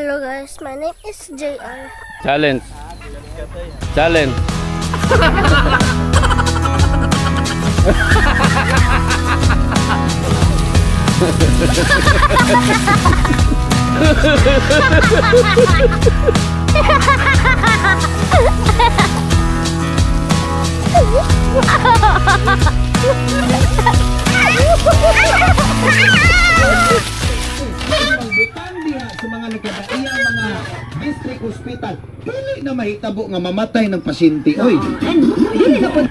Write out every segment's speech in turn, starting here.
Hello guys, my name is JR. Challenge. Challenge. Sa mga nagkadaiya mga district hospital, dili na mahitabo nga mamatay ng pasyente. Oy, dili na pa.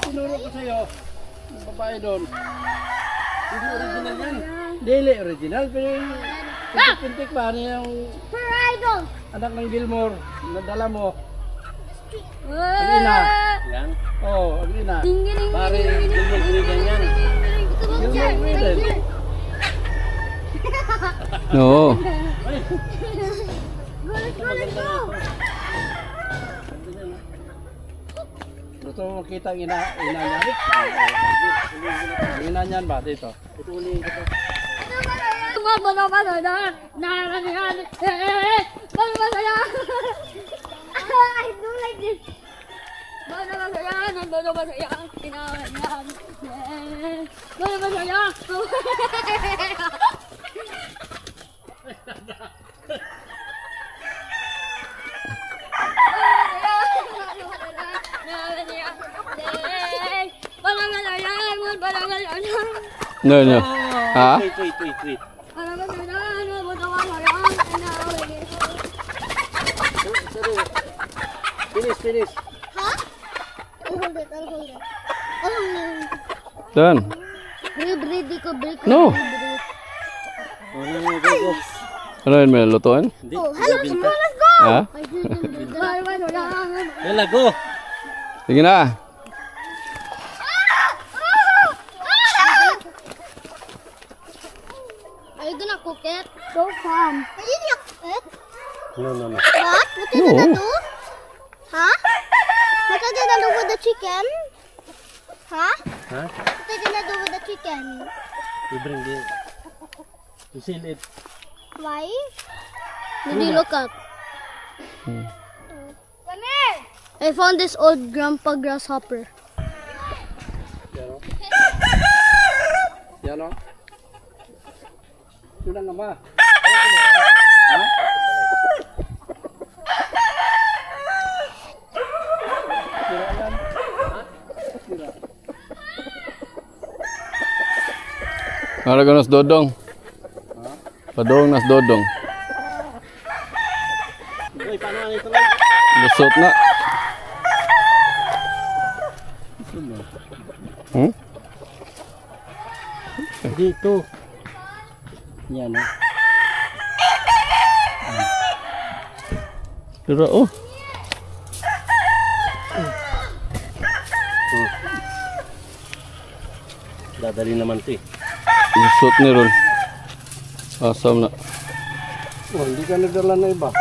Tinuro ko sa'yo, yung babae doon. Hindi original yan. Dili original, pero yung pintik pa niya yung Idol! anak ng Gilmore, nadala mo. Ang ina. Yan? Oo, ang ina. Pare, Gilmore Griden yan. Gilmore Griden. Oo. Gusto mo makita ang ina niya? Ang ina niyan ba? Dito. Ito ulihin ko ito. I do like this. No, no. Ha? Wait. Finish. Huh? I'll hold it. Done. Break. No. Go. Ano yun, may lutuan? Oh, hello, Simon, let's go! Ha? Yala, go. Sige na. Are you gonna cook it? So fun. Are you gonna cook it? No. What? What are you gonna do? Huh? What are you gonna do with the chicken? Huh? Huh? What are you gonna do with the chicken? You bring the... You seal it. Why? Did you look up? Come here! I found this old grandpa grasshopper. Yan o. Ito lang naman. Naraga nas dodong. Padong nas dodong. Uy, paano ang ito lang? Lusot na. Hmm? Dito. Yan o. Pero oh. Dadali naman ito eh. Lusot ni Ron. Asam na. Oh, hindi ka nagdala na iba.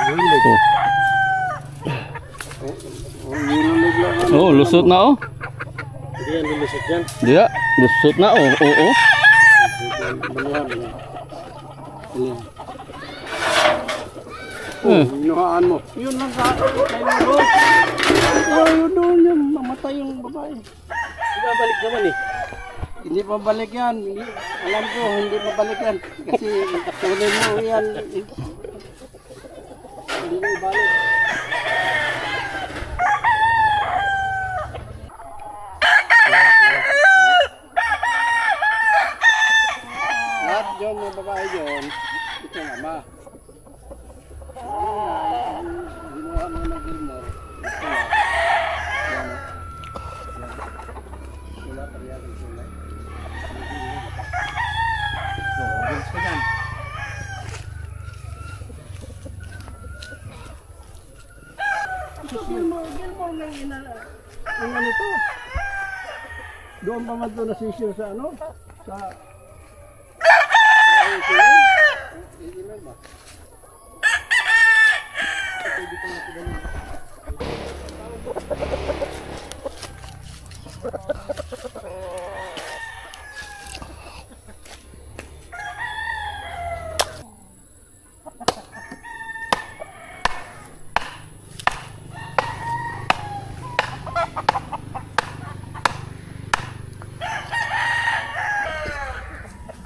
Oh, lusot na oh. Hindi yan lulusot dyan. Dia, lusot na oh. Oo. Manuhan na. Oh, inuhaan mo. Yun lang sa akin. Oh, yun doon yung mamatay yung babae. Hindi babalik naman eh. Hindi pabalik yan. Alam ko, hindi pabalik yan. Kasi tuloy mo yan. Hindi mo ibalik. Lahat dyan mga babae dyan. Ito ang ama. Ginawa mo ng Gilmore. Ito lang. Yan o. Wala pa rin yung sulay. Gulis ka dyan. Gilmore nang ina nito. Doon pa man ito nasisyo sa ano? Sa ilan ba?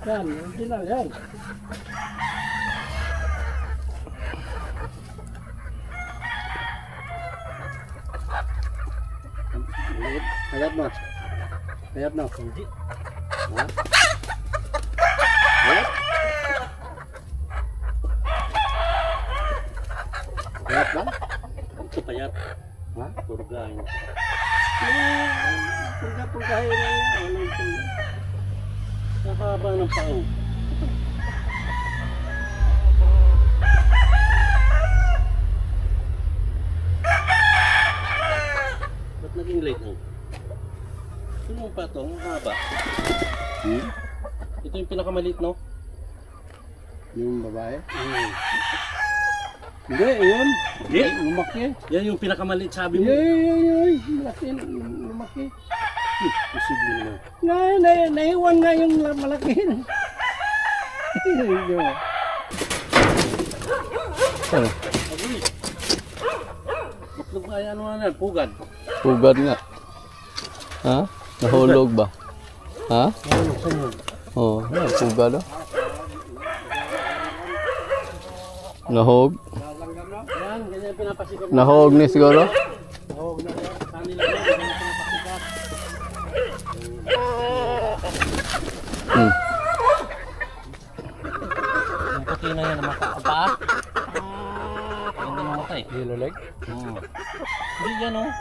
Yan, hindi lang yan. Hayat mo. Hayat mo. Hindi. Ha? Hayat? Hayat ba? Ito payat. Ha? Puro gahin. Purga-purgahin na yan. Ano ito? Nakahaba ng pao. Ba't naging late na? Sino pa ito? Ang haba. Ito yung pinakamaliit, no? Yung babae? Hindi, yun. Hindi? Lumaki. Yan yung pinakamaliit, sabi mo. Yan. Malaki. Lumaki. Posible naman. Naiwan nga yung malaki. Ano? Baklog ba yan? Ano na? Pugad. Pugad nga. Ha? Nahulog ba? Ha? Oo, pugad oh. Nahog? Yan, ganyan pinapasikap. Nahog ni siguro? Nahog na yan. Kanila yan, ganyan pinapasikap. Yung puti na yan, paa. Hindi namatay. Yellow leg? Hindi yan oh.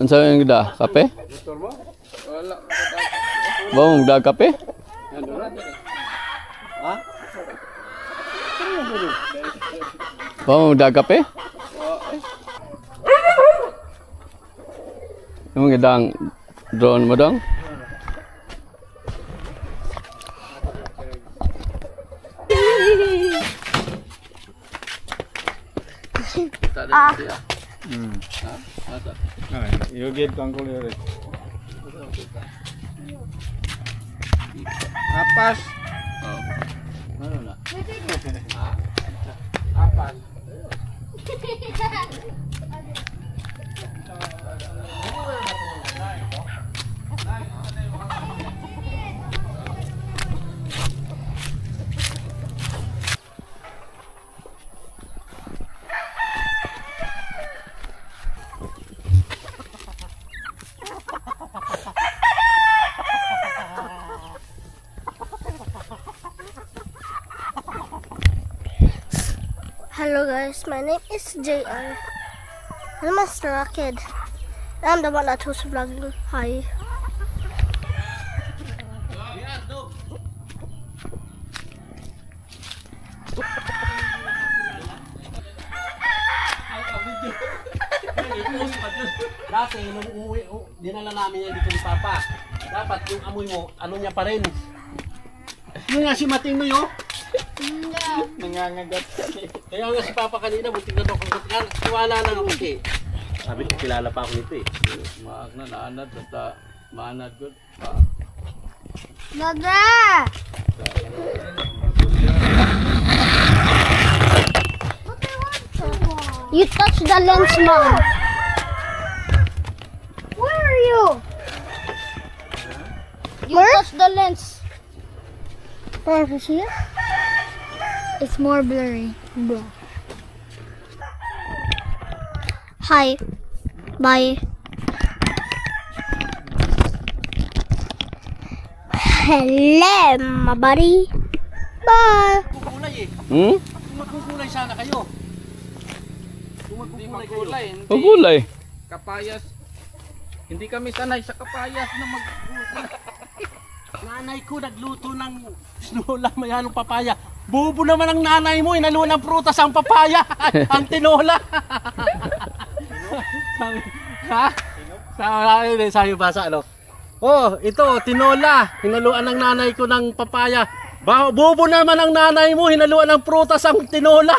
Ano sa yung gida? Kape? Bawang da kape? Ha? Bawang da kape? Yung gidang drone mo dong? Yogurt kang kulit. Apas. Ano na? Apas. Hello guys, my name is JR. I'm Master Rocket. I'm the one that was vlogging. Hi. Dati, nung umuwi, dinala namin yan dito ni Papa. Dapat yung amoy mo, ano niya pa rin. Yung nga si Mating mo yun. Nangangagat. Kaya nga si Papa kanina, buti na daw kung tiwala lang ako eh. Sabi ko, kilala pa ako nito eh. Maak na naanad at maanad ko. Dada! You touch the lens, Mom. Where are you? You touch the lens. There, you see it? It's more blurry. Blah. Hi. Bye. Hello, my buddy. Bye. Magkukulay eh. Magkukulay sana kayo. Hindi magkulay. Pagulay. Kapayas. Hindi kami sanay sa kapayas na magkulay. Nanay ko nagluto ng tinola may halong papaya. Bubo naman ang nanay mo, inaluan ng prutas ang papaya. Ang tinola. Ha? Sa'yo basa ano? Oh, ito, tinola. Hinaluan ng nanay ko ng papaya. Bobo naman ang nanay mo, hinaluan ng prutas ang tinola.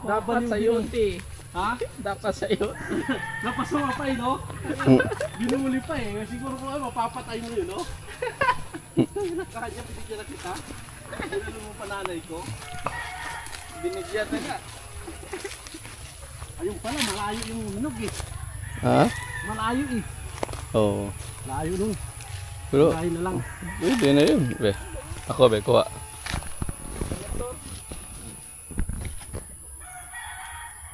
Dapat sa yuti. Ha? Dapat sa yuti. Napasuwa pa eh, no? Binuli pa eh. Siguro kung ano, papatay mo yun, no? Nakakanya, binigyan na kita. Hinalo mo pa nanay ko. Binigyan na nga. Ayun pala, malayo yung hinog eh. Ha? Malayo eh. Oo. Malayo nun. Pero, Dahil na lang. pwede na yun. Be. Ako, be, kuha.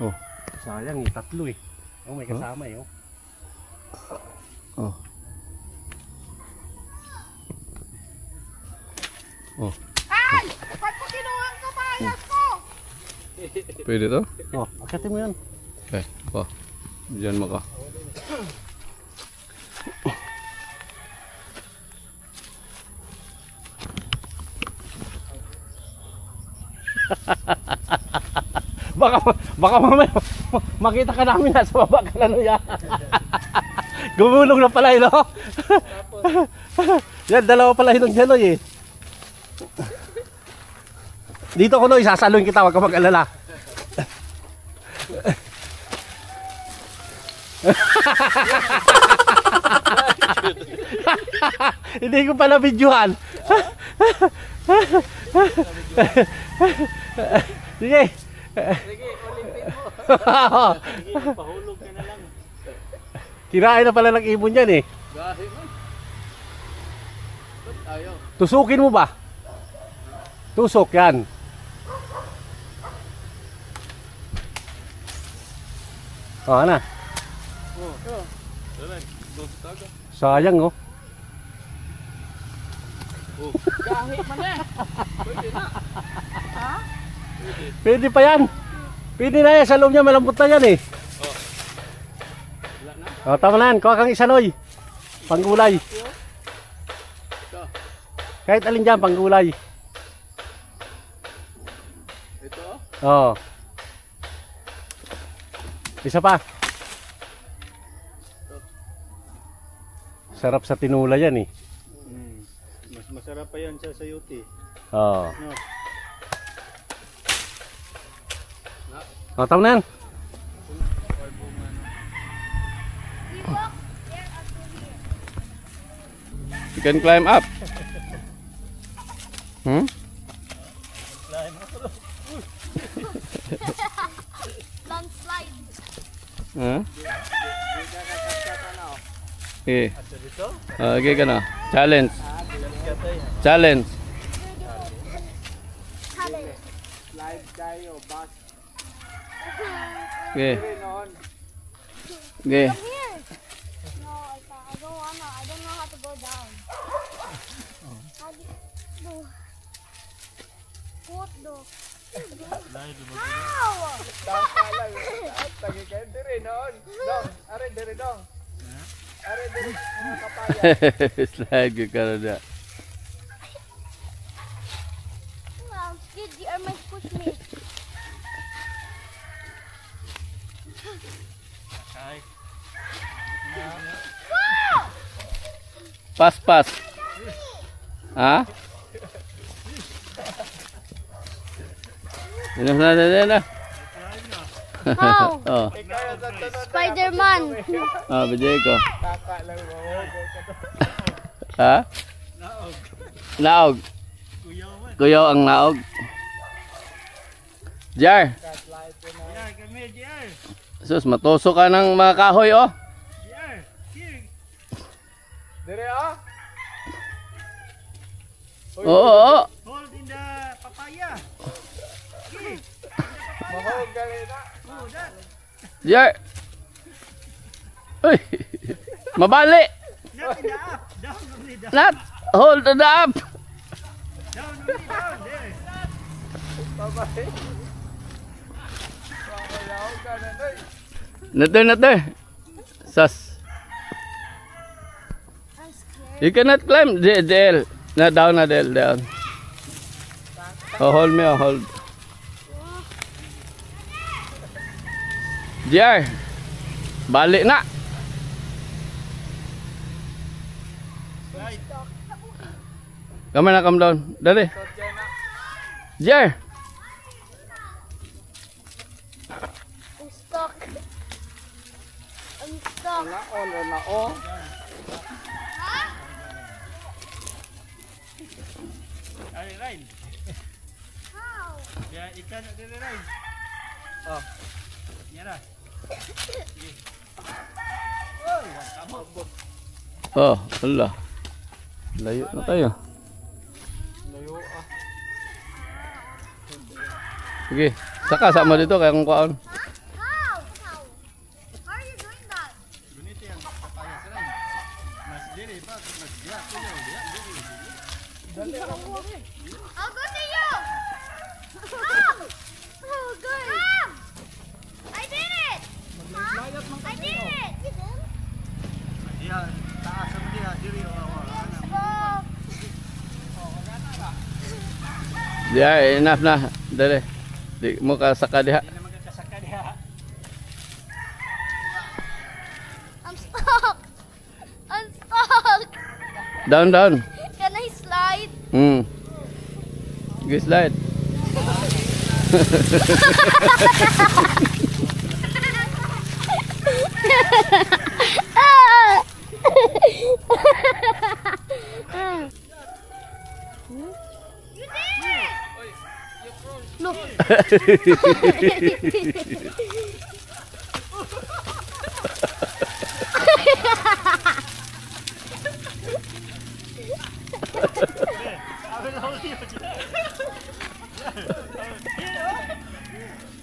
Oh. Sayang eh, tatlo eh. Oh, may kasama eh. Oh. Oh. Ay! Ba't mo kinuha ang kapayas ko? Pwede to? Oh, akitin mo yan. Okay. Oh. Diyan mo ka. Baka mamaya makita ka namin nasa baba ka na nuya. Gumulong na pala no? Yan, dalawa pala hinong dyan eh. Dito ko no, isasalon kita, wag ka mag-alala. Hindi ko pala videohan. Sige. Sige, ulitin mo. Sige, pahulog ka na lang. Kinain na pala ng ibon yan eh. Tusukin mo ba? Tusok yan. Oh, ano? Sayang oh. Kahit man eh. Pwede na. Ha? Pwede pa yan. Pwede na yan. Sa loob niya malambot na yan eh. Oh, tama na yan. Kuha kang isa noy. Panggulay. Kahit alin dyan, panggulay. Ito? Oo. Isa pa. Sarap sa tinula yan eh. Mas masarap pa yan sa sayuti. Oo. No. Oh, tama na yan. You can climb up. Hmm? Landslide. Huh? Okay. Okay ka na. Challenge. Challenge. Challenge. Okay. Okay. Here. No, I can't. I don't wanna. I don't know how to go down. How do you do? What do? How? Slide ka na na. Well, kids, you are my pushmates. Pas, pas. Ha? Yan na. How? Oh. Spider-Man. Ah, bigay ko. Ha? Naog. Kuyaw ang naog. Jar. Sus, matoso ka ng mga kahoy, oh. Dire ah. Oo. Hold in the papaya. Mahog gali na. Oh, that. Jar. Uy. Mabali. Not in the up. Down only down. Not. Hold the up. Down only down. There. Bye-bye. Nader. Sus. I'm scared. You cannot climb. Del. Na down na Del. Down. Oh, hold me. Oh, hold. JR, balik na. Kamay na, come down. Dali. JR. I'm stuck. I'm stuck. Naon. Ay, Ryan. How? Ya, ikan ada Ryan. Oh. Ya dah. Oh, Allah. Layo na tayo. Layo ah. Sige, saka sama dito kaya kung kaon. How? How are you doing that? Ganito yan. Papaya sa Ryan. Mas diri pa. Mas dia. Tuyo. Dia. I'll go to you. Mom! Oh, good. Mom! I did it! Mom? I did it! Dia. Taas sama dia. Diri. Ya, enough na. Dali. Di mo ka saka diha. Hindi naman kakasaka dia. I'm stuck. I'm stuck. Down, down. Can I slide? Sige, slide. You did it! Look.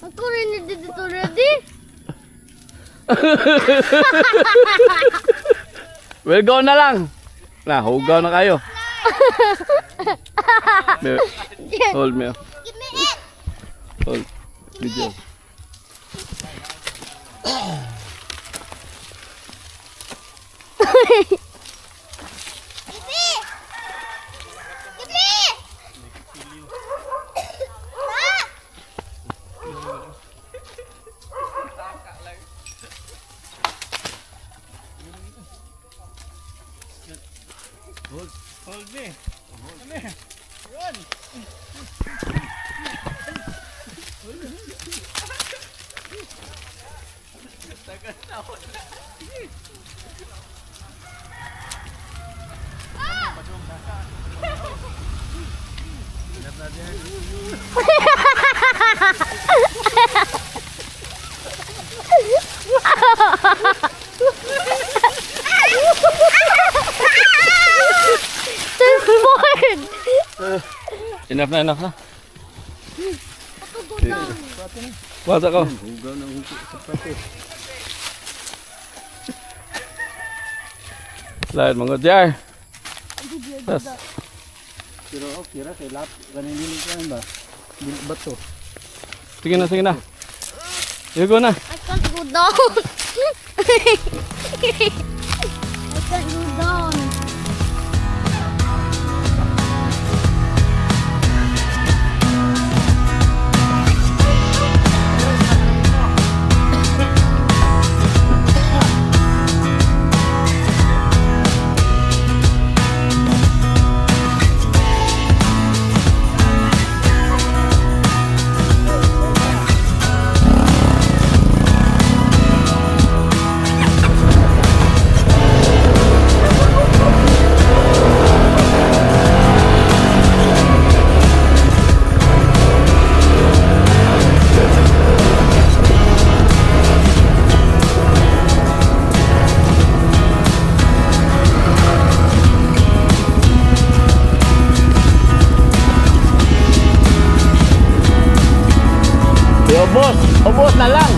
Ako rin did it already. Well, go na lang. Na, hugaw na kayo. Hold me. Give me it. Hold. Video. Give me. Give me. Ah! Hold me. Come here. Run. They're bored. Enough na, enough na. Go down. Wasa ko. Hugaw ng sapatos. Slide, mga JR. Tas. Pero okay ra kay lap ganin dili kan ba? Dili bato. Sige na, sige na. You go na. I can't go down. I can't go down. Ubos na lang.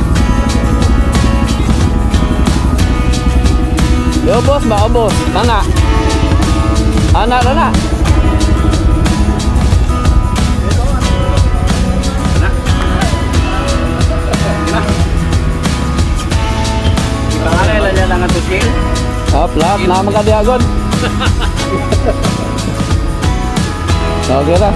Ubos ba? Ubos. Mana? Anak na na. Pangalay lang yan ang atusin. Lap, nama ka diagon. Okay na.